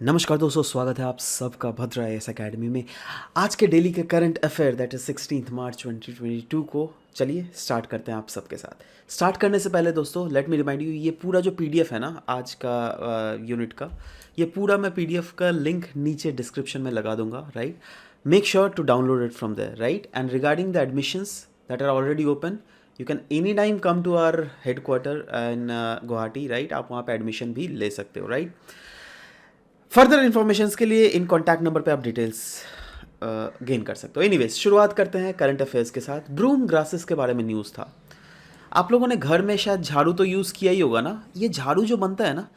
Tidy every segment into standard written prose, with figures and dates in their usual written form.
नमस्कार दोस्तों, स्वागत है आप सबका भद्रा एस अकेडमी में। आज के डेली के करंट अफेयर दैट इज 16 मार्च 2022 को चलिए स्टार्ट करते हैं आप सबके साथ। स्टार्ट करने से पहले दोस्तों लेट मी रिमाइंड यू, ये पूरा जो पीडीएफ है ना आज का यूनिट का, ये पूरा मैं पीडीएफ का लिंक नीचे डिस्क्रिप्शन में लगा दूंगा, right. Make sure to download it from there, right. And regarding the admissions that are already open, you can any time come to our headquarter in Guwahati, right. आप वहाँ पे एडमिशन भी ले सकते हो, राइट। फर्दर इन्फॉर्मेशन के लिए in contact number पे आप डिटेल्स गेन कर सकते हो। एनीवेज, शुरुआत करते हैं करंट अफेयर्स के साथ। ब्रूम ग्रासेस के बारे में न्यूज़ था। आप लोगों ने घर में शायद झाड़ू तो यूज़ किया ही होगा ना। ये झाड़ू जो बनता है ना,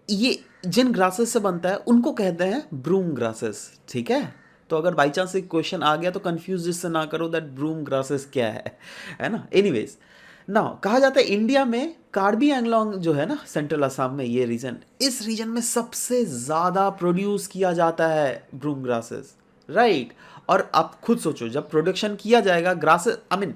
ये जिन ग्रासेस से बनता है उनको कहते हैं ब्रूम ग्रासेस, ठीक है। तो अगर बाई चांस एक क्वेश्चन आ गया तो कंफ्यूज जिससे ना करो दैट ब्रूम ग्रासेस क्या है ना। एनीवेज, नाउ कहा जाता है इंडिया में कार्बी एंगलोंग जो है ना, सेंट्रल असम में, ये रीजन, इस रीजन में सबसे ज़्यादा प्रोड्यूस किया जाता है ब्रूम ग्रासेस, राइट। और आप खुद सोचो, जब प्रोडक्शन किया जाएगा ग्रासेस, आई मीन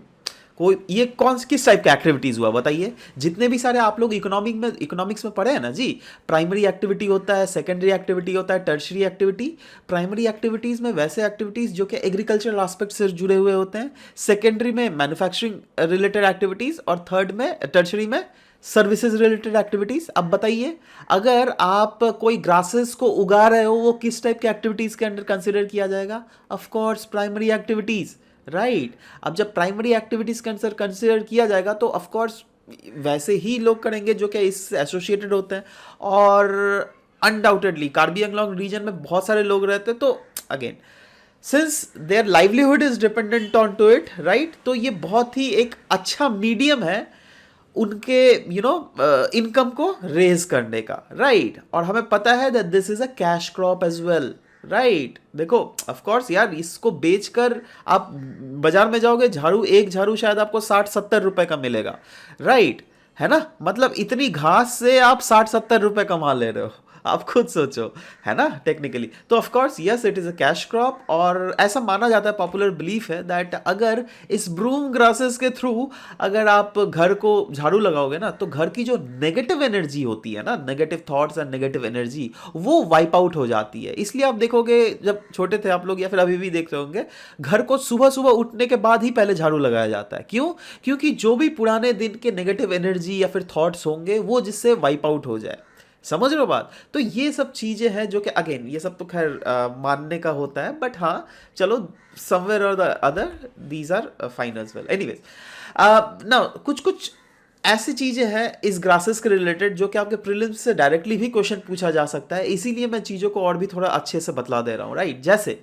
कोई ये कौन किस टाइप का एक्टिविटीज़ हुआ बताइए। जितने भी सारे आप लोग इकोनॉमिक्स में पढ़े हैं ना जी, प्राइमरी एक्टिविटी होता है, सेकेंडरी एक्टिविटी होता है, टर्शरी एक्टिविटी। प्राइमरी एक्टिविटीज़ में वैसे एक्टिविटीज़ जो कि एग्रीकल्चरल एस्पेक्ट से जुड़े हुए होते हैं, सेकेंडरी में मैन्युफैक्चरिंग रिलेटेड एक्टिविटीज़, और थर्ड में टर्शरी में सर्विसेज रिलेटेड एक्टिविटीज़। अब बताइए, अगर आप कोई ग्रासेस को उगा रहे हो, वो किस टाइप के एक्टिविटीज़ के अंडर कंसिडर किया जाएगा? Of course primary activities, right. अब जब प्राइमरी एक्टिविटीज़ के अंदर कंसिडर किया जाएगा तो ऑफ कोर्स वैसे ही लोग करेंगे जो कि इससे एसोसिएटेड होते हैं। और अनडाउटेडली कार्बी एंगलोंग रीजन में बहुत सारे लोग रहते हैं, तो again since their livelihood is dependent on to it, right, तो ये बहुत ही एक अच्छा मीडियम है उनके इनकम को रेज करने का, राइट। और हमें पता है that this is a cash crop as well, right. देखो ऑफ कोर्स यार, इसको बेचकर आप बाजार में जाओगे, एक झाड़ू शायद आपको 60-70 रुपए का मिलेगा, राइट, है ना। मतलब इतनी घास से आप 60-70 रुपए कमा ले रहे हो, आप खुद सोचो, है ना, टेक्निकली। तो of course yes, it is a cash crop. और ऐसा माना जाता है, पॉपुलर बिलीफ है दैट अगर इस ब्रूम ग्रासेस के थ्रू अगर आप घर को झाड़ू लगाओगे ना, तो घर की जो नेगेटिव एनर्जी होती है ना, negative thoughts and negative energy, वो वाइप आउट हो जाती है। इसलिए आप देखोगे, जब छोटे थे आप लोग या फिर अभी भी देख रहे होंगे, घर को सुबह सुबह उठने के बाद ही पहले झाड़ू लगाया जाता है। क्यों? क्योंकि जो भी पुराने दिन के नेगेटिव एनर्जी या फिर थॉट्स होंगे, वो जिससे वाइप आउट हो जाए। समझ रहे हो बात? तो ये सब चीज़ें हैं जो कि अगेन ये सब तो खैर मानने का होता है, बट हाँ चलो, समवेयर और the other these are fine as well. Anyways, ना कुछ कुछ ऐसी चीज़ें हैं इस ग्रासेस के रिलेटेड जो कि आपके प्रीलिम्स से डायरेक्टली भी क्वेश्चन पूछा जा सकता है, इसीलिए मैं चीज़ों को और भी थोड़ा अच्छे से बतला दे रहा हूँ, राइट। जैसे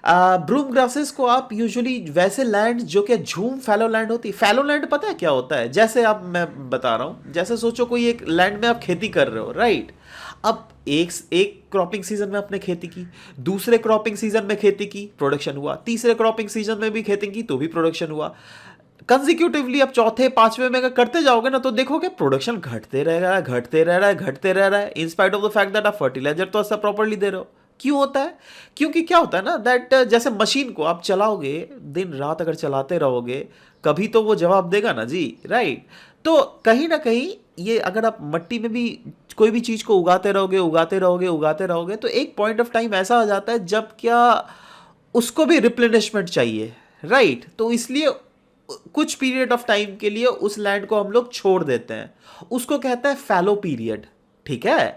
ब्रूम ग्रासेस को आप यूजुअली वैसे लैंड जो कि झूम फैलो लैंड होती है, फैलो लैंड पता है क्या होता है? जैसे आप, मैं बता रहा हूँ, जैसे सोचो कोई एक लैंड में आप खेती कर रहे हो, राइट। अब एक क्रॉपिंग सीजन में आपने खेती की, दूसरे क्रॉपिंग सीजन में खेती की, प्रोडक्शन हुआ, तीसरे क्रॉपिंग सीजन में भी खेती की तो भी प्रोडक्शन हुआ। कंजिक्यूटिवली अब चौथे पांचवे में अगर करते जाओगे ना, तो देखोगे प्रोडक्शन घटते रह रहा है, घटते रह रहा है, घटते रह रहा है, in spite of the fact that आप फर्टिलाइजर तो ऐसा प्रॉपरली दे रहे हो। क्यों होता है? क्योंकि क्या होता है ना दैट जैसे मशीन को आप चलाओगे, दिन रात अगर चलाते रहोगे, कभी तो वो जवाब देगा ना जी, राइट। तो कहीं ना कहीं ये अगर आप मट्टी में भी कोई भी चीज़ को उगाते रहोगे, उगाते रहोगे, उगाते रहोगे, तो एक पॉइंट ऑफ टाइम ऐसा आ जाता है जब क्या उसको भी रिप्लेनिशमेंट चाहिए, राइट। तो इसलिए कुछ पीरियड ऑफ टाइम के लिए उस लैंड को हम लोग छोड़ देते हैं, उसको कहता है फैलो पीरियड, ठीक है।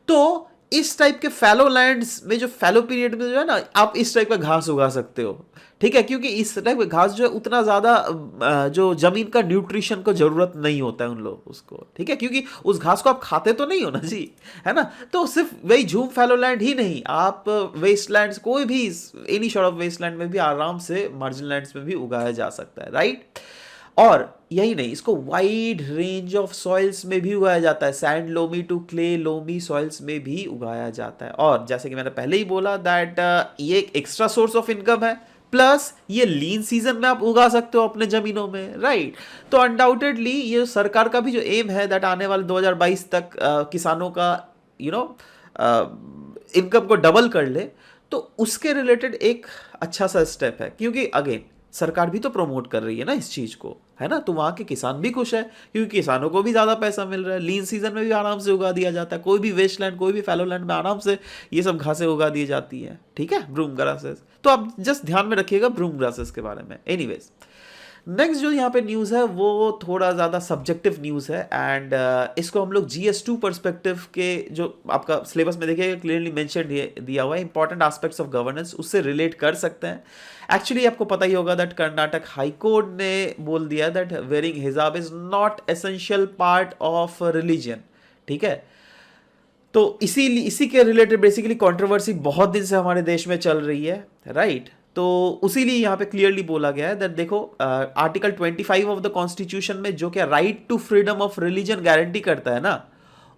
तो इस टाइप के फैलो लैंड्स में, जो फैलो पीरियड में जो है ना, आप इस टाइप का घास उगा सकते हो, ठीक है। क्योंकि इस टाइप का घास जो है उतना ज़्यादा जो जमीन का न्यूट्रिशन को ज़रूरत नहीं होता है उन लोग उसको, ठीक है। क्योंकि उस घास को आप खाते तो नहीं हो ना जी, है ना। तो सिर्फ वही झूम फैलो लैंड ही नहीं, आप वेस्ट लैंड्स, कोई भी any sort of waste land में भी आराम से मार्जिन लैंड्स में भी उगाया जा सकता है, राइट। और यही नहीं, इसको वाइड रेंज ऑफ सॉइल्स में भी उगाया जाता है, sand loamy to clay loamy soils में भी उगाया जाता है। और जैसे कि मैंने पहले ही बोला दैट ये एक एक्स्ट्रा सोर्स ऑफ इनकम है, प्लस ये लीन सीजन में आप उगा सकते हो अपने जमीनों में, राइट। तो अनडाउटेडली ये सरकार का भी जो एम है दैट आने वाले 2022 तक किसानों का इनकम को डबल कर ले, तो उसके रिलेटेड एक अच्छा सा स्टेप है। क्योंकि अगेन सरकार भी तो प्रमोट कर रही है ना इस चीज़ को, है ना। तो वहाँ के किसान भी खुश है क्योंकि किसानों को भी ज़्यादा पैसा मिल रहा है। लीन सीजन में भी आराम से उगा दिया जाता है, कोई भी वेस्ट लैंड, कोई भी फैलो लैंड में आराम से ये सब घासें उगा दी जाती हैं, ठीक है, ब्रूम ग्रासेस। तो आप जस्ट ध्यान में रखिएगा ब्रूम ग्रासेस के बारे में। एनीवेज, नेक्स्ट जो यहाँ पे न्यूज़ है वो थोड़ा ज़्यादा सब्जेक्टिव न्यूज़ है एंड इसको हम लोग GS2 पर्सपेक्टिव के, जो आपका सिलेबस में देखिएगा क्लियरली मेंशन दिया हुआ है, इंपॉर्टेंट एस्पेक्ट्स ऑफ गवर्नेंस, उससे रिलेट कर सकते हैं। एक्चुअली आपको पता ही होगा दैट कर्नाटक हाई कोर्ट ने बोल दिया दैट वेयरिंग हिजाब is not essential part of religion, ठीक है। तो इसी के रिलेटेड बेसिकली कंट्रोवर्सी बहुत दिन से हमारे देश में चल रही है, राइट। तो उसीलिए यहाँ पे क्लियरली बोला गया है दैट देखो आर्टिकल 25 ऑफ द कॉन्स्टिट्यूशन में जो क्या right to freedom of religion guarantee करता है ना,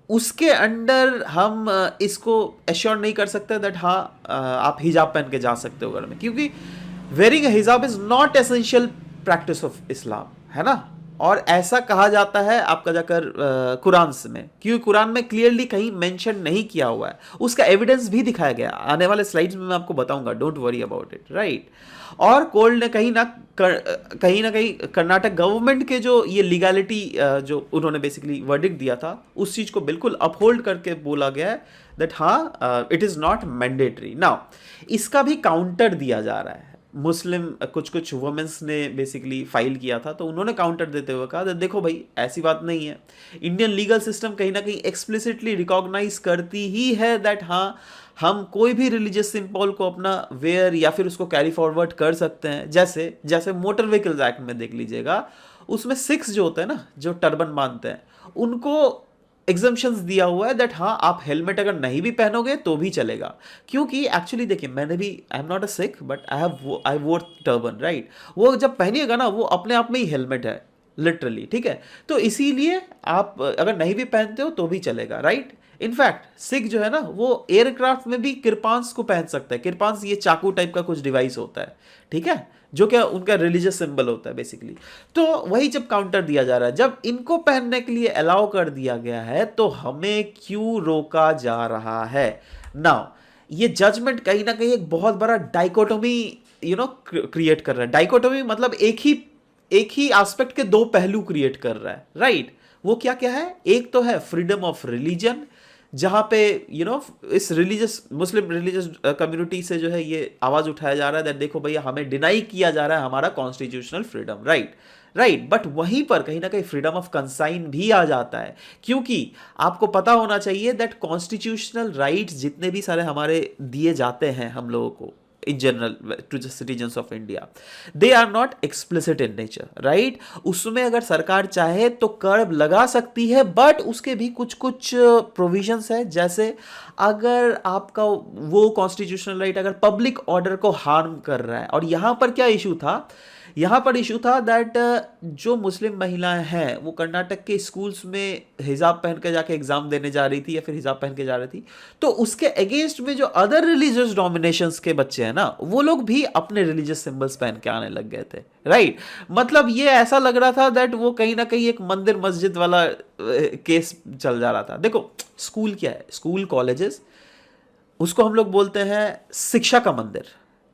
उसके अंडर हम इसको एश्योर नहीं कर सकते दैट हाँ आप हिजाब पहन के जा सकते हो घर में, क्योंकि वेयरिंग हिजाब is not essential practice of Islam, है ना। और ऐसा कहा जाता है आपका जाकर कुरान में, क्योंकि कुरान में क्लियरली कहीं मेंशन नहीं किया हुआ है, उसका एविडेंस भी दिखाया गया, आने वाले स्लाइड्स में मैं आपको बताऊंगा, don't worry about it, right. और कोर्ट ने कहीं ना कहीं कर्नाटक गवर्नमेंट के जो ये लीगैलिटी जो उन्होंने बेसिकली वर्डिक्ट दिया था उस चीज़ को बिल्कुल अपहोल्ड करके बोला गया है दैट हाँ it is not mandatory. Now इसका भी काउंटर दिया जा रहा है, मुस्लिम कुछ वुमेन्स ने बेसिकली फाइल किया था, तो उन्होंने काउंटर देते हुए कहा देखो भाई ऐसी बात नहीं है, इंडियन लीगल सिस्टम कहीं ना कहीं एक्सप्लिसिटली रिकॉग्नाइज करती ही है दैट हाँ हम कोई भी रिलीजियस सिंबल को अपना वेयर या फिर उसको कैरी फॉरवर्ड कर सकते हैं। जैसे मोटर व्हीकल्स एक्ट में देख लीजिएगा, उसमें सिख्स जो होते हैं ना, जो टर्बन बांधते हैं, उनको एग्जम्पशंस दिया हुआ है दैट हाँ आप हेलमेट अगर नहीं भी पहनोगे तो भी चलेगा। क्योंकि एक्चुअली देखिए मैंने भी, I am not a Sikh but I वोर टर्बन, राइट। वो जब पहनिएगा ना वो अपने आप में ही हेलमेट है लिटरली, ठीक है। तो इसीलिए आप अगर नहीं भी पहनते हो तो भी चलेगा, राइट। इनफैक्ट सिख जो है ना वो एयरक्राफ्ट में भी किरपांस को पहन सकता है। किरपांस ये चाकू टाइप का कुछ डिवाइस होता है, ठीक है, जो क्या उनका रिलीजियस सिंबल होता है बेसिकली। तो वही जब काउंटर दिया जा रहा है, जब इनको पहनने के लिए अलाउ कर दिया गया है तो हमें क्यों रोका जा रहा है। नाउ ये जजमेंट कहीं ना कहीं एक बहुत बड़ा डाइकोटोमी क्रिएट कर रहा है। डाइकोटोमी मतलब एक ही एस्पेक्ट के दो पहलू क्रिएट कर रहा है, राइट। वो क्या क्या है, एक तो है फ्रीडम ऑफ रिलीजन, जहां पे इस मुस्लिम रिलीजियस कम्युनिटी से जो है ये आवाज उठाया जा रहा है दैट देखो भैया हमें डिनाई किया जा रहा है हमारा कॉन्स्टिट्यूशनल फ्रीडम, राइट। बट वहीं पर कहीं ना कहीं फ्रीडम ऑफ कंसाइन भी आ जाता है, क्योंकि आपको पता होना चाहिए दैट कॉन्स्टिट्यूशनल राइट्स जितने भी सारे हमारे दिए जाते हैं हम लोगों को in general to the citizens of India, they are not explicit in nature, right। उसमें अगर सरकार चाहे तो कर लगा सकती है, बट उसके भी कुछ प्रोविजंस है, जैसे अगर आपका वो कॉन्स्टिट्यूशनल राइट अगर पब्लिक ऑर्डर को हार्म कर रहा है। और यहाँ पर क्या इशू था, यहाँ पर इशू था दैट जो मुस्लिम महिलाएं हैं वो कर्नाटक के स्कूल्स में हिजाब पहन के जाके एग्जाम देने जा रही थी या फिर हिजाब पहन के जा रही थी, तो उसके अगेंस्ट में जो अदर रिलीजियस डोमिनेशंस के बच्चे हैं ना वो लोग भी अपने रिलीजियस सिंबल्स पहन के आने लग गए थे, राइट। मतलब ये ऐसा लग रहा था दैट वो कहीं ना कहीं एक मंदिर मस्जिद वाला केस चल जा रहा था। देखो स्कूल क्या है, स्कूल कॉलेजेस उसको हम लोग बोलते हैं शिक्षा का मंदिर,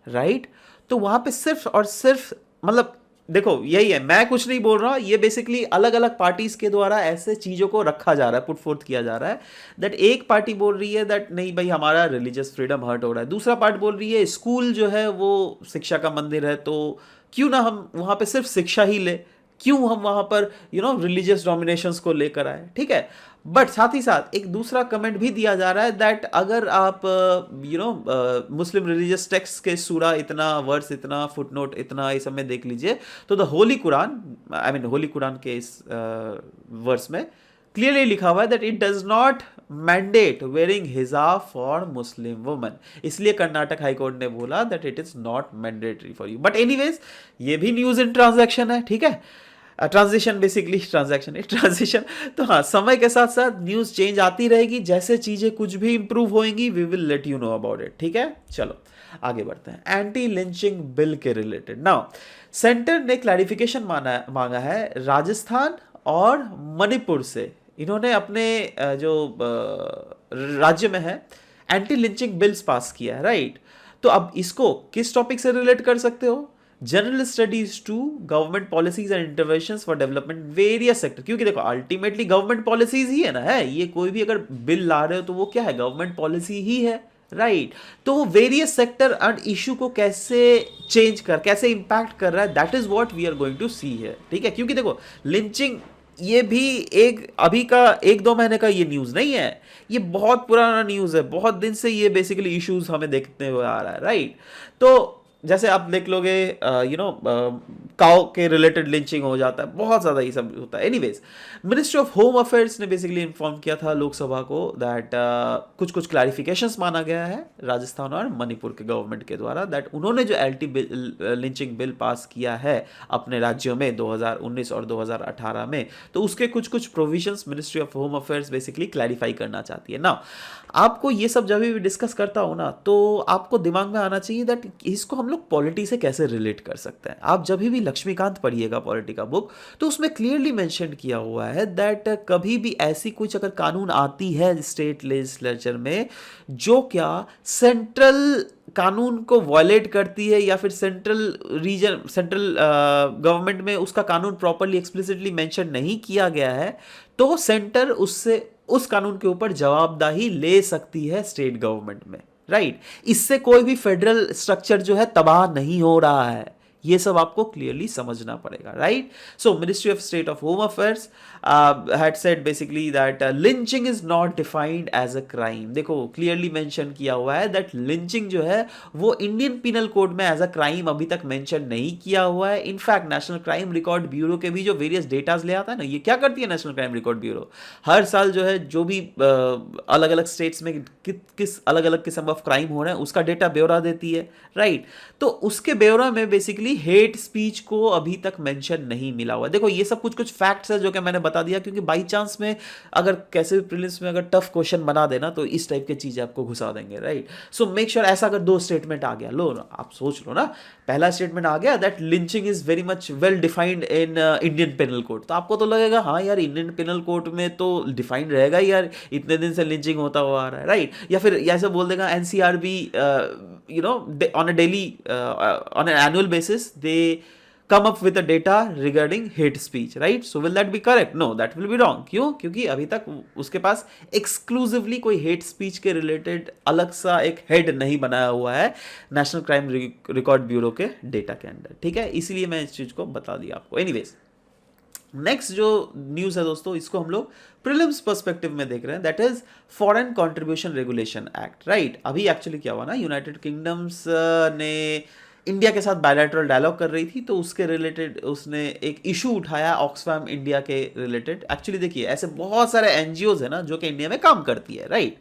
राइट। तो वहां पे सिर्फ और सिर्फ मतलब देखो यही है, मैं कुछ नहीं बोल रहा, ये बेसिकली अलग अलग पार्टीज के द्वारा ऐसे चीजों को रखा जा रहा है, पुट फोर्थ किया जा रहा है दैट एक पार्टी बोल रही है दैट नहीं भाई हमारा रिलीजियस फ्रीडम हर्ट हो रहा है, दूसरा पार्ट बोल रही है स्कूल जो है वो शिक्षा का मंदिर है, तो क्यों ना हम वहां पे सिर्फ शिक्षा ही ले, क्यों हम वहां पर रिलीजियस डोमिनेशंस को लेकर आए, ठीक है। बट साथ ही साथ एक दूसरा कमेंट भी दिया जा रहा है दैट अगर आप मुस्लिम रिलीजियस टेक्स्ट के सूरा इतना वर्स इतना फुटनोट इतना इस सब में देख लीजिए तो the Holi Quran, I mean Holi Quran के इस वर्स में क्लियरली लिखा हुआ है that it does not mandate wearing हिजाब फॉर मुस्लिम वुमेन। इसलिए कर्नाटक हाई कोर्ट ने बोला that it is not mandatory for you. But anyways ये भी न्यूज इन ट्रांजैक्शन है, ठीक है, ट्रांजिशन बेसिकली ट्रांजिशन। तो हाँ समय के साथ साथ न्यूज चेंज आती रहेगी, जैसे चीजें कुछ भी इंप्रूव होंगी we will let you know about it, ठीक है। चलो आगे बढ़ते हैं। एंटी लिंचिंग बिल के रिलेटेड नाउ सेंटर ने क्लैरिफिकेशन मांगा है राजस्थान और मणिपुर से। इन्होंने अपने जो राज्य में है एंटी लिंचिंग बिल्स पास किया है, राइट। तो अब इसको किस टॉपिक से रिलेट कर सकते हो, general studies to government policies and interventions for development various sector, क्योंकि देखो अल्टीमेटली गवर्नमेंट पॉलिसीज ही है ना, है ये कोई भी अगर बिल ला रहे हो तो वो क्या है, गवर्नमेंट पॉलिसी ही है, राइट। तो वो वेरियस सेक्टर एंड इशू को कैसे कैसे इंपैक्ट कर रहा है, that is what we are going to see है, ठीक है। क्योंकि देखो लिंचिंग ये भी एक अभी का 1-2 महीने का ये न्यूज़ नहीं है, ये बहुत पुराना न्यूज़ है, बहुत दिन से ये बेसिकली इश्यूज हमें देखते हुए आ रहा है, राइट। तो जैसे आप देख लोगे काउ के रिलेटेड लिंचिंग हो जाता है, बहुत ज़्यादा ये सब होता है। Anyways ministry of home affairs ने बेसिकली इन्फॉर्म किया था लोकसभा को दैट कुछ कुछ क्लैरिफिकेशंस माना गया है राजस्थान और मणिपुर के गवर्नमेंट के द्वारा, दैट उन्होंने जो एल्टी लिंचिंग बिल पास किया है अपने राज्यों में 2019 और 2018 में, तो उसके कुछ कुछ provisions ministry of home affairs basically clarify करना चाहती है ना। आपको ये सब जब भी डिस्कस करता हो ना, तो आपको दिमाग में आना चाहिए दैट इसको हम लोग पॉलिटी से कैसे रिलेट कर सकते हैं। आप जब भी लक्ष्मीकांत पढ़िएगा पॉलिटी का बुक, तो उसमें क्लियरली मेंशन किया हुआ है दैट कभी भी ऐसी कुछ अगर कानून आती है स्टेट लेजिस्लेचर में जो क्या सेंट्रल कानून को वायलेट करती है, या फिर सेंट्रल गवर्नमेंट में उसका कानून प्रॉपरली एक्सप्लिसिटली मेंशन नहीं किया गया है, तो सेंटर उससे उस कानून के ऊपर जवाबदेही ले सकती है स्टेट गवर्नमेंट में, राइट। इससे कोई भी फेडरल स्ट्रक्चर जो है तबाह नहीं हो रहा है, ये सब आपको क्लियरली समझना पड़ेगा, right. So ministry of state of home affairs had said basically that lynching is not defined as a crime. देखो क्लियरली मेंशन किया हुआ है दैट लिंचिंग जो है वो इंडियन पिनल कोड में एज अ क्राइम अभी तक मेंशन नहीं किया हुआ है। In fact national crime record bureau के भी जो वेरियस डेटाज ले आता है ना, ये क्या करती है नेशनल क्राइम रिकॉर्ड ब्यूरो, हर साल जो है जो भी अलग अलग स्टेट्स में किस अलग अलग किस्म ऑफ क्राइम हो रहे हैं उसका डेटा ब्यौरा देती है, राइट। तो उसके ब्यौरा में बेसिकली हेट स्पीच को अभी तक मेंशन नहीं मिला हुआ है। देखो ये सब कुछ कुछ फैक्ट्स है जो कि मैंने बता दिया, क्योंकि बाई चांस में अगर कैसे भी प्रीलिम्स में अगर टफ क्वेश्चन बना देना तो इस टाइप की चीजें आपको घुसा देंगे, राइट। सो मेक श्योर ऐसा अगर 2 स्टेटमेंट आ गया, लो ना आप सोच लो ना, पहला स्टेटमेंट आ गया that lynching is very much well defined in Indian penal code, तो आपको तो लगेगा हाँ यार इंडियन पेनल कोड में तो डिफाइंड रहेगा यार, इतने दिन से लिंचिंग होता हुआ आ रहा है, राइट। या फिर ऐसा बोल देगा NCRB on a daily on an annual basis they come up with a data regarding hate speech, right? So will that be correct? No, that will be wrong. क्यों? क्योंकि अभी तक उसके पास एक्सक्लूसिवली कोई हेट स्पीच के related अलग सा एक हेड नहीं बनाया हुआ है नेशनल क्राइम रिकॉर्ड ब्यूरो के डेटा के अंदर, ठीक है। इसीलिए मैं इस चीज को बता दिया आपको। एनीवेज नेक्स्ट जो न्यूज़ है दोस्तों, इसको हम लोग प्रीलिम्स पर्सपेक्टिव में देख रहे हैं, that is foreign contribution regulation act, right. अभी एक्चुअली क्या हुआ ना, यूनाइटेड किंगडम्स ने इंडिया के साथ बायलैटरल डायलॉग कर रही थी, तो उसके रिलेटेड उसने एक इशू उठाया ऑक्सफैम इंडिया के रिलेटेड। एक्चुअली देखिए ऐसे बहुत सारे एनजीओज है ना जो कि इंडिया में काम करती है, राइट।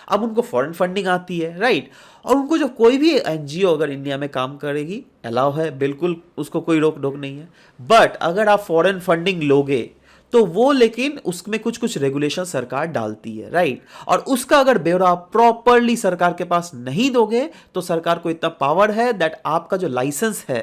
अब उनको फॉरेन फंडिंग आती है, राइट, और उनको जो कोई भी एनजीओ अगर इंडिया में काम करेगी अलाउ है, बिल्कुल उसको कोई रोक टोक नहीं है। बट अगर आप फॉरेन फंडिंग लोगे तो वो लेकिन उसमें कुछ कुछ रेगुलेशन सरकार डालती है, राइट। और उसका अगर ब्यौरा प्रॉपरली सरकार के पास नहीं दोगे तो सरकार को इतना पावर है दैट आपका जो लाइसेंस है,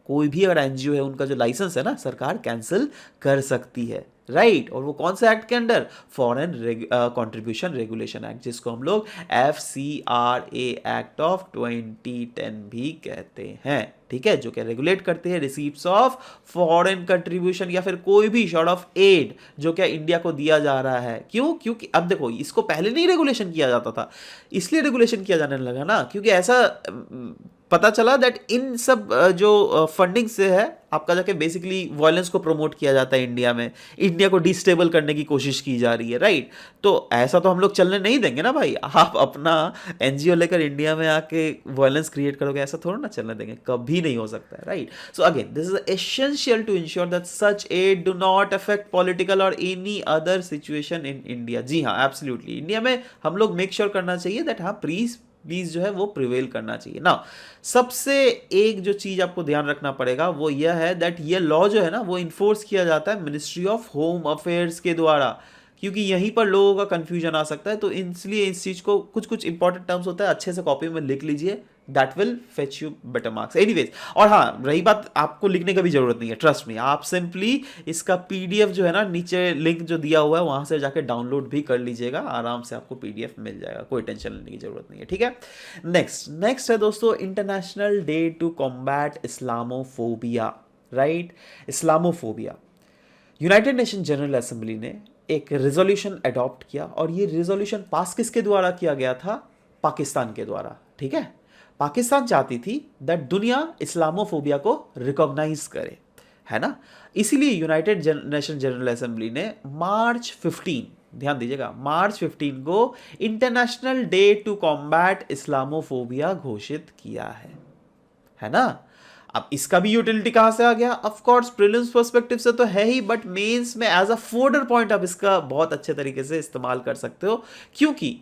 कोई भी अगर एनजीओ है उनका जो लाइसेंस है ना, सरकार कैंसिल कर सकती है, राइट। और वो कौन से एक्ट के under, foreign contribution regulation act, जिसको हम लोग FCRA एक्ट ऑफ 2010 भी कहते हैं, ठीक है, जो कि रेगुलेट करते हैं रिसीप्ट्स ऑफ फॉरेन कंट्रीब्यूशन या फिर कोई भी शॉर्ट ऑफ एड जो क्या इंडिया को दिया जा रहा है। क्यों? क्योंकि अब देखो इसको पहले नहीं रेगुलेशन किया जाता था, इसलिए रेगुलेशन किया जाने लगा ना, क्योंकि ऐसा पता चला दैट इन सब जो फंडिंग से है आपका जाके बेसिकली वायलेंस को प्रमोट किया जाता है इंडिया में, इंडिया को डिस्टेबल करने की कोशिश की जा रही है, राइट। तो ऐसा तो हम लोग चलने नहीं देंगे ना भाई, आप अपना एनजीओ लेकर इंडिया में आके वायलेंस क्रिएट करोगे, ऐसा थोड़ा ना चलने देंगे, कभी नहीं हो सकता है, right. So again this is essential to ensure that such aid do not affect political और any other situation in India. जी हाँ, एब्सोल्युटली, इंडिया में हम लोग मेक श्योर करना चाहिए दैट हाँ प्लीज जो है वो प्रिवेल करना चाहिए ना। सबसे एक जो चीज आपको ध्यान रखना पड़ेगा वो यह है दैट ये लॉ जो है ना वो इन्फोर्स किया जाता है मिनिस्ट्री ऑफ होम अफेयर्स के द्वारा। क्योंकि यहीं पर लोगों का कंफ्यूजन आ सकता है। तो इसलिए इस चीज़ को कुछ कुछ इंपॉर्टेंट टर्म्स होता है, अच्छे से कॉपी में लिख लीजिए, that will fetch you better marks anyways. और हाँ, रही बात, आपको लिखने का भी जरूरत नहीं है, ट्रस्ट मी, आप सिंपली इसका पीडीएफ जो है ना, नीचे लिंक जो दिया हुआ है वहां से जाके डाउनलोड भी कर लीजिएगा, आराम से आपको पीडीएफ मिल जाएगा, कोई टेंशन लेने की जरूरत नहीं है, ठीक है। नेक्स्ट है दोस्तों, international day to combat Islamophobia, right. Islamophobia, United Nation General Assembly ने एक रेजोल्यूशन अडॉप्ट किया, और ये रेजोल्यूशन पास किसके द्वारा किया गया था? पाकिस्तान के द्वारा, ठीक है। पाकिस्तान चाहती थी दैट दुनिया इस्लामोफोबिया को रिकॉग्नाइज करे, है ना। इसीलिए यूनाइटेड नेशन जनरल असेंबली ने मार्च 15, ध्यान दीजिएगा, मार्च 15 को international day to combat Islamophobia घोषित किया है ना। अब इसका भी यूटिलिटी कहां से आ गया? ऑफ कोर्स प्रीलिम्स पर्सपेक्टिव से तो है ही, बट मेंस में एज अ फोर्डर पॉइंट आप इसका बहुत अच्छे तरीके से इस्तेमाल कर सकते हो, क्योंकि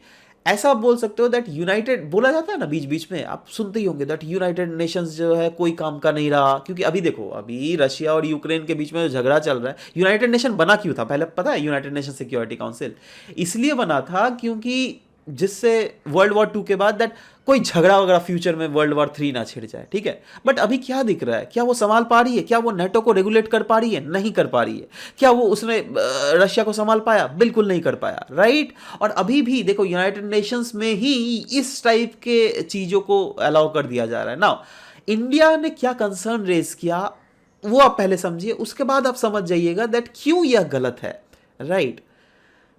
ऐसा आप बोल सकते हो दैट यूनाइटेड, बोला जाता है ना बीच बीच में, आप सुनते ही होंगे दैट यूनाइटेड नेशंस जो है कोई काम का नहीं रहा। क्योंकि अभी देखो, अभी रशिया और यूक्रेन के बीच में जो झगड़ा चल रहा है, यूनाइटेड नेशन बना क्यों था पहले पता है? यूनाइटेड नेशन सिक्योरिटी काउंसिल इसलिए बना था क्योंकि जिससे वर्ल्ड वॉर 2 के बाद दैट कोई झगड़ा वगैरह फ्यूचर में वर्ल्ड वॉर 3 ना छिड़ जाए, ठीक है। बट अभी क्या दिख रहा है? क्या वो संभाल पा रही है? क्या वो नेटो को रेगुलेट कर पा रही है? नहीं कर पा रही है। क्या वो उसने रशिया को संभाल पाया? बिल्कुल नहीं कर पाया, राइट। और अभी भी देखो, यूनाइटेड नेशंस में ही इस टाइप के चीजों को अलाउ कर दिया जा रहा है। नाउ इंडिया ने क्या कंसर्न रेज किया वो आप पहले समझिए, उसके बाद आप समझ जाइएगा दैट क्यों यह गलत है, राइट।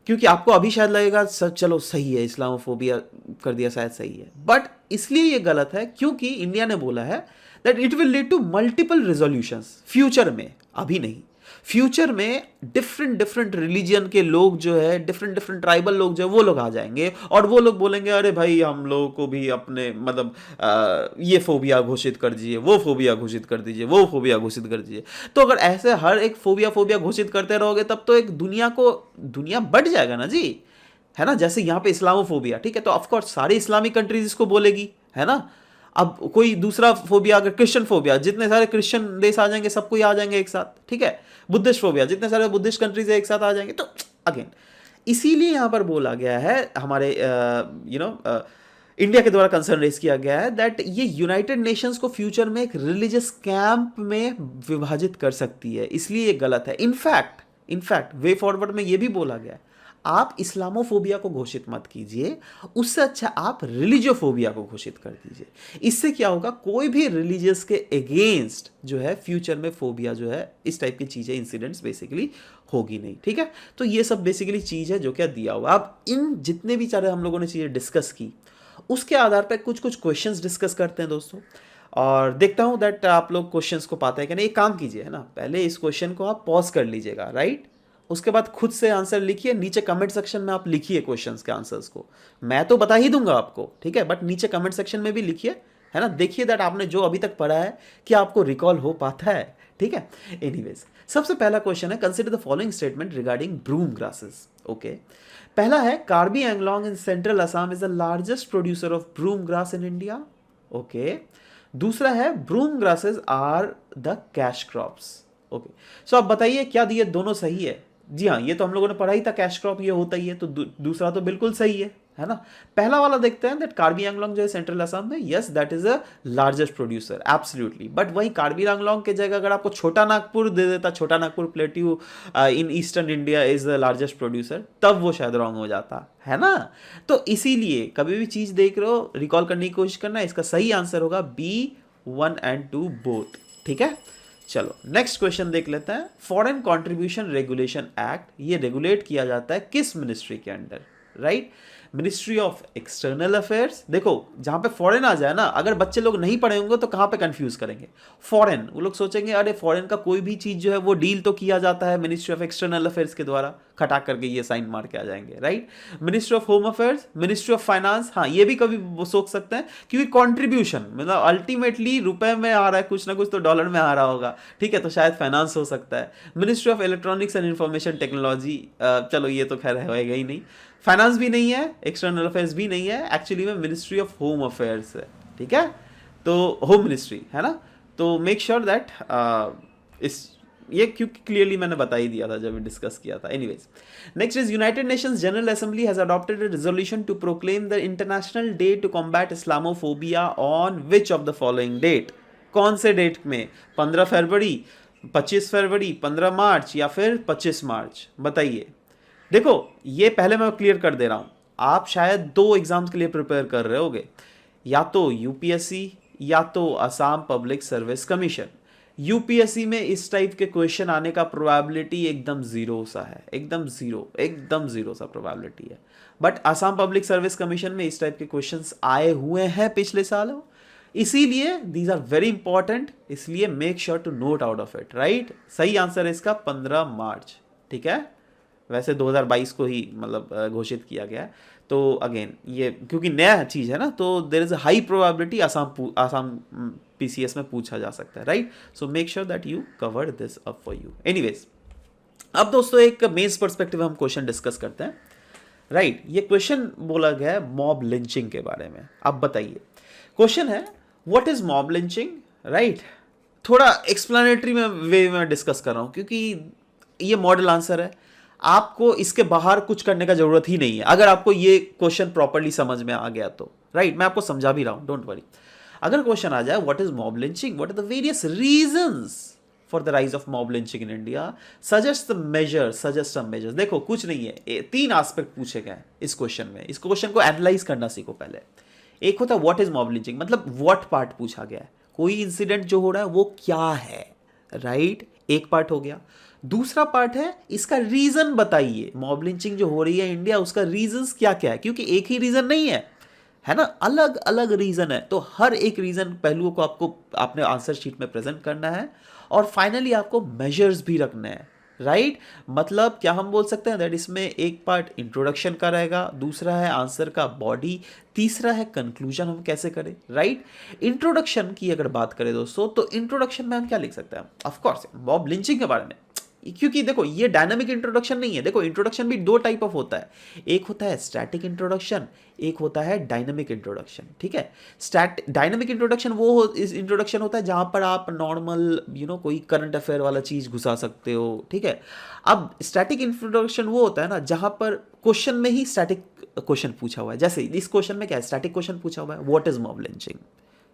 क्योंकि आपको अभी शायद लगेगा सर चलो सही है, इस्लामोफोबिया कर दिया शायद सही है, बट इसलिए ये गलत है क्योंकि इंडिया ने बोला है that it will lead to multiple resolutions future में, अभी नहीं, फ्यूचर में डिफरेंट डिफरेंट रिलीजन के लोग जो है, डिफरेंट डिफरेंट ट्राइबल लोग जो है, वो लोग आ जाएंगे और वो लोग बोलेंगे अरे भाई हम लोगों को भी अपने मतलब ये फोबिया घोषित कर दीजिए, वो फोबिया घोषित कर दीजिए, वो फोबिया घोषित कर दीजिए। तो अगर ऐसे हर एक फोबिया फोबिया घोषित करते रहोगे तब तो एक दुनिया बढ़ जाएगा ना जी, है ना। जैसे यहाँ पे इस्लामोफोबिया, ठीक है, तो ऑफकोर्स सारी इस्लामिक कंट्रीज इसको बोलेगी, है ना। अब कोई दूसरा फोबिया, अगर क्रिश्चियन फोबिया, जितने सारे क्रिश्चियन देश आ जाएंगे सबको ही आ जाएंगे एक साथ, ठीक है। बुद्धिस्ट फोबिया, जितने सारे बुद्धिस्ट कंट्रीज एक साथ आ जाएंगे। तो अगेन इसीलिए यहां पर बोला गया है, हमारे इंडिया के द्वारा कंसर्न रेज किया गया है दैट ये यूनाइटेड नेशंस को फ्यूचर में एक रिलीजियस कैंप में विभाजित कर सकती है, इसलिए ये गलत है। इनफैक्ट वे फॉरवर्ड में ये भी बोला गया है आप इस्लामोफोबिया को घोषित मत कीजिए, उससे अच्छा आप रिलीजियोफोबिया को घोषित कर दीजिए। इससे क्या होगा, कोई भी रिलीजियस के अगेंस्ट जो है फ्यूचर में फोबिया जो है, इस टाइप की चीजें, इंसिडेंट्स बेसिकली होगी नहीं, ठीक है। तो ये सब बेसिकली चीज है जो क्या दिया हुआ। अब इन जितने भी सारे हम लोगों ने चीजें डिस्कस की, उसके आधार पर कुछ कुछ क्वेश्चंस डिस्कस करते हैं दोस्तों, और देखता हूं दैट आप लोग क्वेश्चंस को पाते हैं कि नहीं। एक काम कीजिए, है ना, पहले इस क्वेश्चन को आप पॉज कर लीजिएगा, राइट। उसके बाद खुद से आंसर लिखिए, नीचे कमेंट सेक्शन में आप लिखिए क्वेश्चंस के आंसर्स को, मैं तो बता ही दूंगा आपको, ठीक है, बट नीचे कमेंट सेक्शन में भी लिखिए, है ना। देखिए दैट आपने जो अभी तक पढ़ा है क्या आपको रिकॉल हो पाता है, ठीक है। एनीवेज, सबसे पहला क्वेश्चन है, consider the following statement regarding broom grasses. Okay, पहला है Karbi Anglong in central Assam is the largest producer of broom grass in India. Okay, दूसरा है broom grasses are the cash crops. Okay, so आप बताइए क्या दिए दोनों सही है? जी हाँ, ये तो हम लोगों ने पढ़ा ही था, कैश क्रॉप ये होता ही है, तो दूसरा तो बिल्कुल सही है ना। पहला वाला देखते हैं दैट कार्बी एंगलोंग जो है सेंट्रल असम में, yes that is a largest producer, absolutely. But वही कार्बी एंगलोंग के जगह अगर आपको छोटा नागपुर दे देता, छोटा Nagpur plateau in eastern India is the largest producer, तब वो शायद रॉन्ग हो जाता, है ना। तो इसीलिए कभी भी चीज देख रहे हो, रिकॉल करने की कोशिश करना, इसका सही आंसर होगा B1 and 2 बोथ, ठीक है। चलो नेक्स्ट क्वेश्चन देख लेते हैं। फॉरेन कंट्रीब्यूशन रेगुलेशन एक्ट, ये रेगुलेट किया जाता है किस मिनिस्ट्री के under? Right, ministry of external affairs. देखो जहां पे फॉरेन आ जाए ना, अगर बच्चे लोग नहीं पढ़े होंगे तो कहां पे कंफ्यूज करेंगे? फॉरेन, वो लोग सोचेंगे अरे फॉरेन का कोई भी चीज जो है वो डील तो किया जाता है मिनिस्ट्री ऑफ एक्सटर्नल अफेयर्स के द्वारा, खटाक करके ये साइन मार के आ जाएंगे, right. Ministry of home affairs, ministry of finance, हाँ ये भी कभी वो सोच सकते हैं, क्योंकि कॉन्ट्रीब्यूशन मतलब अल्टीमेटली रुपए में आ रहा है, कुछ ना कुछ तो डॉलर में आ रहा होगा, ठीक है, तो शायद फाइनेंस हो सकता है। Ministry of electronics and information technology, चलो ये तो खैर रहेगा ही नहीं, फाइनेंस भी नहीं है, एक्सटर्नल अफेयर्स भी नहीं है, एक्चुअली में मिनिस्ट्री ऑफ होम अफेयर्स है, ठीक है, तो होम मिनिस्ट्री है ना। तो मेक श्योर दैट इस ये क्योंकि क्लियरली मैंने बता ही दिया था जब डिस्कस किया था। Anyways, next is United Nations General Assembly has adopted a resolution to proclaim the international day to combat Islamophobia on which of the following date. कौन से डेट में? 15 फरवरी, 25 फरवरी, 15 मार्च या फिर 25 मार्च? बताइए। देखो ये पहले मैं क्लियर कर दे रहा हूँ, आप शायद 2 एग्जाम्स के लिए प्रिपेयर कर रहे होगे, या तो यूपीएससी या तो Assam public service commission. UPSC में इस टाइप के क्वेश्चन आने का प्रोबेबिलिटी एकदम जीरो सा है, एकदम जीरो सा प्रोबेबिलिटी है। But Assam public service commission में इस टाइप के क्वेश्चंस आए हुए हैं पिछले सालों, इसीलिए दीज आर वेरी इंपॉर्टेंट, इसलिए make sure to note out of it, right. सही आंसर है इसका 15 मार्च, ठीक है। वैसे 2022 को ही मतलब घोषित किया गया है, तो अगेन ये क्योंकि नया चीज़ है ना, तो there is a high probability Assam PCS में पूछा जा सकता है, right. So make sure that you cover this up for you. Anyways, अब दोस्तों एक मेंस पर्सपेक्टिव हम क्वेश्चन डिस्कस करते हैं, राइट। ये क्वेश्चन बोला गया है मॉब लिंचिंग के बारे में। अब बताइए, क्वेश्चन है what is mob lynching, right. थोड़ा एक्सप्लेनेटरी में वे में डिस्कस कर रहा हूँ क्योंकि ये मॉडल आंसर है, आपको इसके बाहर कुछ करने का जरूरत ही नहीं है अगर आपको ये क्वेश्चन प्रॉपर्ली समझ में आ गया तो, राइट। मैं आपको समझा भी रहा हूं, डोंट वरी। अगर क्वेश्चन आ जाए what is mob lynching, what are the various reasons for the rise of mob lynching in India, suggest some measures. देखो कुछ नहीं है, 3 एस्पेक्ट पूछे गए इस क्वेश्चन में। इस क्वेश्चन को एनालाइज करना सीखो पहले। एक होता है व्हाट इज मॉब लिंचिंग, मतलब व्हाट पार्ट पूछा गया है, कोई इंसिडेंट जो हो रहा है वो क्या है, राइट। एक पार्ट हो गया। दूसरा पार्ट है इसका रीजन बताइए, मॉब लिंचिंग जो हो रही है इंडिया उसका रीजंस क्या क्या है, क्योंकि एक ही रीजन नहीं है ना, अलग अलग रीजन है। तो हर एक रीजन पहलुओं को आपको आपने आंसर शीट में प्रेजेंट करना है और फाइनली आपको मेजर्स भी रखने हैं, राइट। मतलब क्या हम बोल सकते हैं दैट इसमें एक पार्ट इंट्रोडक्शन का रहेगा, दूसरा है आंसर का बॉडी, तीसरा है कंक्लूजन हम कैसे करें, राइट। इंट्रोडक्शन की अगर बात करें दोस्तों, तो इंट्रोडक्शन में हम क्या लिख सकते हैं, ऑफ कोर्स मॉब लिंचिंग के बारे में, क्योंकि देखो ये डायनामिक इंट्रोडक्शन नहीं है। देखो इंट्रोडक्शन भी 2 टाइप ऑफ होता है, एक होता है स्टैटिक इंट्रोडक्शन, एक होता है डायनामिक इंट्रोडक्शन, ठीक है। डायनामिक इंट्रोडक्शन वो इस इंट्रोडक्शन होता है जहां पर आप नॉर्मल कोई करंट अफेयर वाला चीज घुसा सकते हो, ठीक है। अब स्टैटिक इंट्रोडक्शन वो होता है ना जहां पर क्वेश्चन में ही स्टैटिक क्वेश्चन पूछा हुआ है, जैसे इस क्वेश्चन में क्या है, स्टैटिक क्वेश्चन पूछा हुआ है what is mob lynching,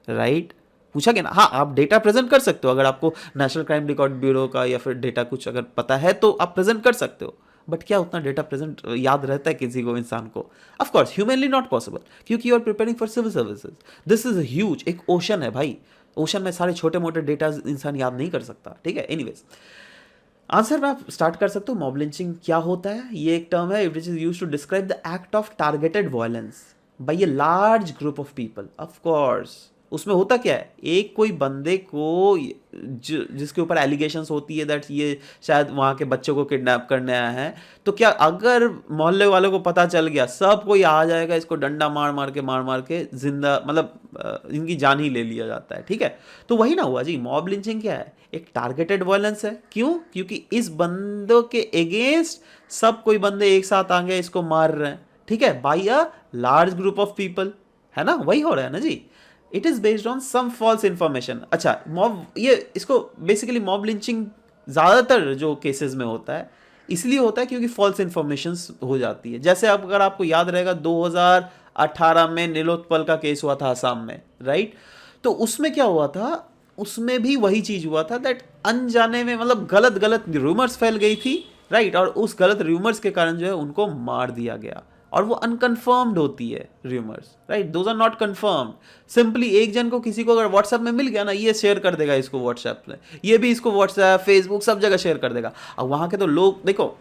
right. पूछा गया ना। हाँ, आप डेटा प्रेजेंट कर सकते हो, अगर आपको नेशनल क्राइम रिकॉर्ड ब्यूरो का या फिर डेटा कुछ अगर पता है तो आप प्रेजेंट कर सकते हो, बट क्या उतना डेटा प्रेजेंट याद रहता है किसी को, इंसान को? Of course humanly not possible, क्योंकि you are preparing for civil services. This is huge, एक ओशन है भाई, ओशन में सारे छोटे मोटे डेटा इंसान याद नहीं कर सकता, ठीक है। एनीवेज, आंसर में आप स्टार्ट कर सकते हो। मॉब लिंचिंग क्या होता है? ये एक टर्म है which is used to describe the act of targeted violence by a large group of people. Of course उसमें होता क्या है, एक कोई बंदे को जिसके ऊपर एलिगेशंस होती है दैट ये शायद वहाँ के बच्चों को किडनैप करने आया है, तो क्या अगर मोहल्ले वालों को पता चल गया, सब कोई आ जाएगा, इसको डंडा मार मार के जिंदा मतलब इनकी जान ही ले लिया जाता है, ठीक है। तो वही ना हुआ जी, मॉब लिंचिंग क्या है, एक टारगेटेड वायलेंस है। क्यों? क्योंकि इस बंदों के अगेंस्ट सब कोई बंदे एक साथ आ गए, इसको मार रहे हैं, ठीक है, by a large group of people, है ना, वही हो रहा है ना जी। It is based on some false information. अच्छा, मॉब ये इसको बेसिकली मॉब लिंचिंग ज़्यादातर जो केसेस में होता है इसलिए होता है क्योंकि फॉल्स इंफॉर्मेशन हो जाती है। जैसे अब अगर आपको याद रहेगा 2018 में नीलोत्पल का केस हुआ था असम में, राइट। तो उसमें क्या हुआ था, उसमें भी वही चीज़ हुआ था दैट अनजाने में मतलब गलत गलत रूमर्स फैल गई थी, राइट। और उस गलत रूमर्स के कारण जो है उनको मार दिया गया, और वो अनकन्फर्म्ड होती है rumours, right, those are not confirmed. Simply एक जन को किसी को अगर व्हाट्सएप में मिल गया ना, ये शेयर कर देगा इसको व्हाट्सएप में, ये भी इसको व्हाट्सएप फेसबुक सब जगह शेयर कर देगा। अब वहाँ के तो लोग देखो,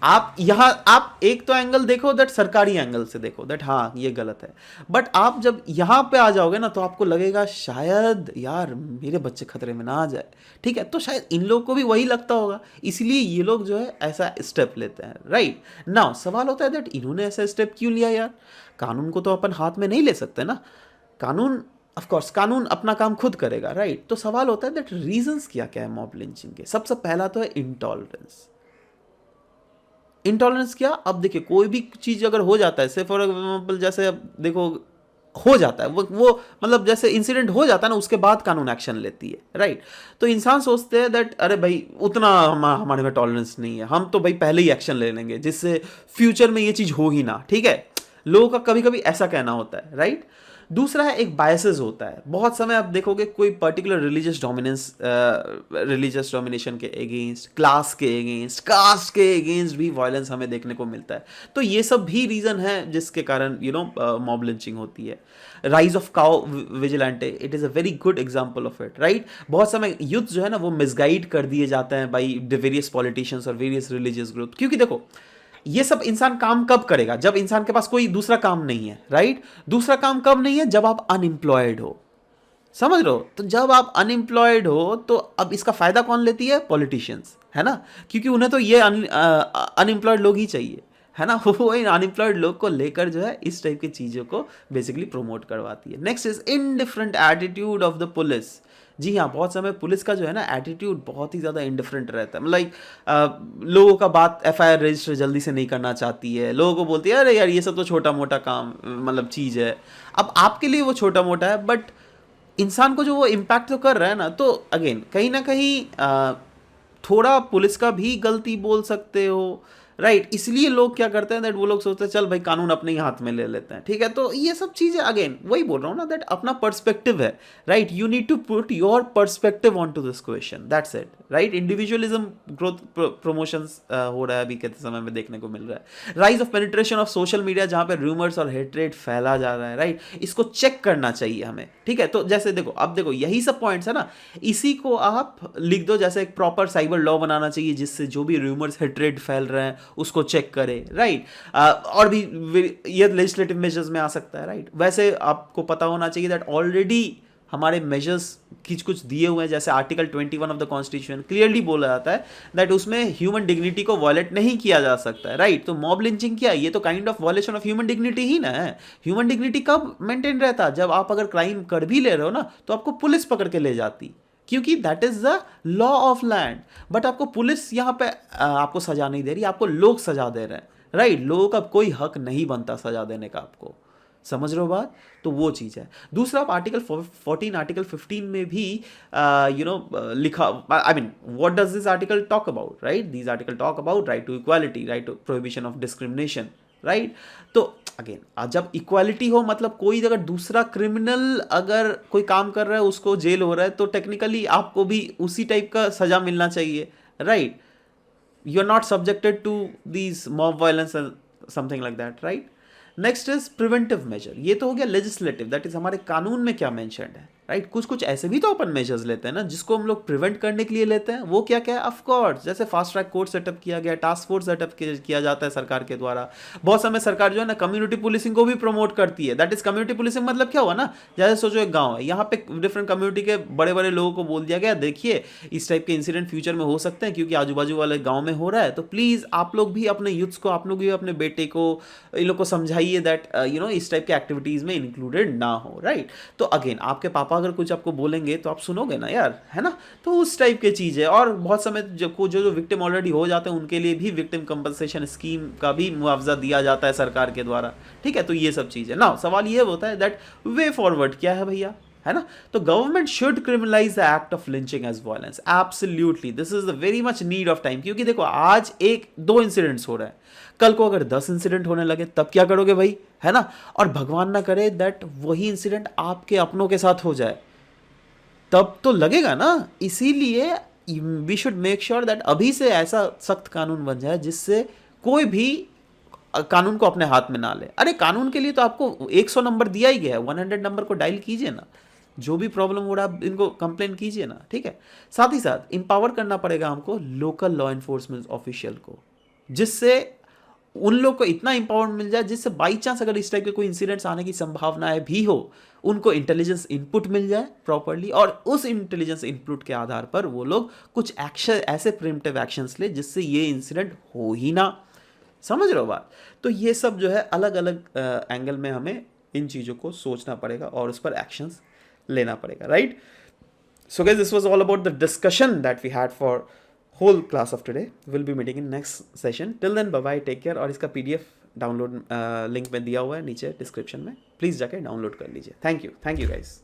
आप यहाँ आप एक तो एंगल देखो दैट सरकारी एंगल से देखो दैट हाँ ये गलत है, बट आप जब यहाँ पे आ जाओगे ना तो आपको लगेगा शायद यार मेरे बच्चे खतरे में ना आ जाए, ठीक है। तो शायद इन लोग को भी वही लगता होगा, इसलिए ये लोग जो है ऐसा स्टेप लेते हैं, राइट। नाउ सवाल होता है दैट इन्होंने ऐसा स्टेप क्यों लिया यार? कानून को तो अपन हाथ में नहीं ले सकते ना, कानून ऑफ कोर्स कानून अपना काम खुद करेगा, राइट। तो सवाल होता है दैट रीजंस क्या क्या है मॉब लिंचिंग के? सबसे पहला तो है इंटॉलरेंस। इंटॉलरेंस क्या? अब देखिए कोई भी चीज़ अगर हो जाता है, से फॉर एग्जाम्पल जैसे अब देखो हो जाता है वो मतलब जैसे इंसिडेंट हो जाता है ना, उसके बाद कानून एक्शन लेती है, राइट। तो इंसान सोचते हैं दैट अरे भाई उतना हमारे में टॉलरेंस नहीं है, हम तो भाई पहले ही एक्शन ले लेंगे जिससे फ्यूचर में ये चीज़ हो ही ना, ठीक है। लोगों का कभी कभी ऐसा कहना होता है, राइट। दूसरा है एक बायसेस होता है। बहुत समय आप देखोगे कोई पर्टिकुलर रिलीजियस डोमिनेशन के अगेंस्ट, क्लास के अगेंस्ट, कास्ट के अगेंस्ट भी वायलेंस हमें देखने को मिलता है। तो ये सब भी रीजन है जिसके कारण मॉब लिंचिंग होती है। Rise of cow vigilante, it is a very good example of it, right. बहुत समय यूथ जो है ना वो मिसगाइड कर दिए जाते हैं बाई वेरियस पॉलिटिशियंस और वेरियस रिलीजियस ग्रुप, क्योंकि देखो ये सब इंसान काम कब करेगा, जब इंसान के पास कोई दूसरा काम नहीं है, राइट। दूसरा काम कब नहीं है, जब आप अनएम्प्लॉयड हो, समझ रहे हो। तो जब आप अनएम्प्लॉयड हो तो अब इसका फायदा कौन लेती है, पॉलिटिशियंस, है ना, क्योंकि उन्हें तो ये अनएम्प्लॉयड लोग ही चाहिए, है ना। वो इन अनएम्प्लॉयड लोग को लेकर जो है इस टाइप की चीज़ों को बेसिकली प्रमोट करवाती है। Next is indifferent attitude of the police. जी हाँ, बहुत समय पुलिस का जो है ना एटीट्यूड बहुत ही ज़्यादा इंडिफरेंट रहता है। लाइक लोगों का बात एफआईआर रजिस्टर जल्दी से नहीं करना चाहती है, लोगों को बोलती है अरे यार ये सब तो छोटा मोटा काम मतलब चीज़ है। अब आपके लिए वो छोटा मोटा है, बट इंसान को जो वो इम्पैक्ट तो कर रहा है ना, तो अगेन कहीं ना कहीं थोड़ा पुलिस का भी गलती बोल सकते हो, राइट। इसलिए लोग क्या करते हैं दैट वो लोग सोचते हैं चल भाई कानून अपने ही हाथ में ले लेते हैं, ठीक है। तो ये सब चीज़ें अगेन वही बोल रहा हूँ ना दैट अपना पर्सपेक्टिव है, राइट। You need to put your perspective on to this question, that's it, right. Individualism growth promotions हो रहा है अभी के समय में देखने को मिल रहा है। Rise of penetration of social media, जहाँ पे रूमर्स और हेट्रेड फैला जा रहा है, राइट। इसको चेक करना चाहिए हमें, ठीक है। तो जैसे देखो अब देखो यही सब पॉइंट्स है ना, इसी को आप लिख दो, जैसे एक प्रॉपर साइबर लॉ बनाना चाहिए जिससे जो भी रूमर्स हेट्रेड फैल रहे हैं उसको चेक करे, राइट। और भी ये लेजिस्लेटिव मेजर्स में आ सकता है, राइट। वैसे आपको पता होना चाहिए दैट ऑलरेडी हमारे मेजर्स कुछ दिए हुए हैं, जैसे article 21 of the constitution clearly बोला जाता है दैट उसमें ह्यूमन डिग्निटी को वॉयलेट नहीं किया जा सकता है, राइट। तो मॉब लिंचिंग क्या है, ये तो kind of violation of human dignity ही ना है। ह्यूमन डिग्निटी कब मेंटेन रहता है, जब आप अगर क्राइम कर भी ले रहे हो ना तो आपको पुलिस पकड़ के ले जाती, क्योंकि that is the law of land. But आपको पुलिस यहाँ पे आपको सजा नहीं दे रही, आपको लोग सजा दे रहे हैं, राइट। लोगों का कोई हक नहीं बनता सजा देने का, आपको समझ रहे हो बात। तो वो चीज़ है। दूसरा आप आर्टिकल 14 आर्टिकल 15 में भी लिखा, I mean what does this article talk about, right. This article talk about right to equality, right to prohibition of discrimination, right. तो अगेन जब इक्वालिटी हो मतलब कोई अगर दूसरा क्रिमिनल अगर कोई काम कर रहा है उसको जेल हो रहा है तो टेक्निकली आपको भी उसी टाइप का सजा मिलना चाहिए, right. You are not subjected to these mob violence something like that, right. Next is preventive measure. ये तो हो गया लेजिस्लेटिव, दैट इज हमारे कानून में क्या मेंशन्ड है, राइट। कुछ ऐसे भी तो अपन मेजर्स लेते हैं ना जिसको हम लोग प्रिवेंट करने के लिए लेते हैं। वो क्या क्या है, ऑफ कोर्स जैसे फास्ट ट्रैक कोर्ट सेटअप किया गया, टास्क फोर्स सेटअप किया जाता है सरकार के द्वारा। बहुत समय सरकार जो है ना कम्युनिटी पुलिसिंग को भी प्रमोट करती है। दैट इज कम्युनिटी पुलिसिंग मतलब क्या हुआ ना, जैसे सोचो एक गाँव है, यहाँ पे डिफरेंट कम्युनिटी के बड़े बड़े लोगों को बोल दिया गया देखिए इस टाइप के इंसिडेंट फ्यूचर में हो सकते हैं क्योंकि आजू बाजू वाले गाँव में हो रहा है, तो प्लीज़ आप लोग भी अपने यूथ्स को, आप लोग भी अपने बेटे को, इन लोग को समझाइए दैट इस टाइप के एक्टिविटीज़ में इंक्लूडेड ना हो, राइट। तो अगेन आपके पापा अगर कुछ आपको बोलेंगे तो आप सुनोगे ना यार, है ना। तो उस टाइप की चीज़ है। और बहुत समय जो विक्टिम ऑलरेडी हो जाते हैं उनके लिए भी विक्टिम कंपनसेशन स्कीम का भी मुआवजा दिया जाता है सरकार के द्वारा, ठीक है। तो ये सब चीज़ है ना। सवाल ये होता है दैट वे फॉरवर्ड क्या है भैया, है ना। तो government should criminalise the act of lynching as violence, absolutely this is the very much need of time. क्योंकि देखो आज 1-2 इंसिडेंट्स हो रहे हैं, कल को अगर 10 इंसिडेंट होने लगे तब क्या करोगे भाई, है ना। और भगवान ना करे दैट वही इंसिडेंट आपके अपनों के साथ हो जाए, तब तो लगेगा ना। इसीलिए we should make sure that अभी से ऐसा सख्त कानून बन जाए जिससे कोई भी कानून को अपने हाथ में ना ले। अरे कानून के लिए तो आपको 100 नंबर दिया ही गया है, 100 नंबर को डायल कीजिए ना, जो भी प्रॉब्लम हो रहा है इनको कंप्लेन कीजिए ना, ठीक है। साथ ही साथ इंपावर करना पड़ेगा हमको लोकल लॉ एनफोर्समेंट ऑफिशियल को, जिससे उन लोग को इतना इंपावरमेंट मिल जाए जिससे बाई चांस अगर इस टाइप के कोई इंसिडेंट्स आने की संभावनाएं भी हो उनको इंटेलिजेंस इनपुट मिल जाए प्रॉपर्ली, और उस इंटेलिजेंस इनपुट के आधार पर वो लोग कुछ एक्शन, ऐसे प्रिवेंटिव एक्शंस ले जिससे ये इंसिडेंट हो ही ना। समझ रहे हो बात। तो ये सब जो है अलग अलग एंगल में हमें इन चीज़ों को सोचना पड़ेगा और उस पर एक्शंस लेना पड़ेगा, right. So guys this was all about the discussion that we had for whole class of today. We'll be meeting in next session. Till then, bye bye, take care. और इसका PDF डाउनलोड लिंक में दिया हुआ है नीचे description में, please जाके download कर लीजिए। Thank you guys.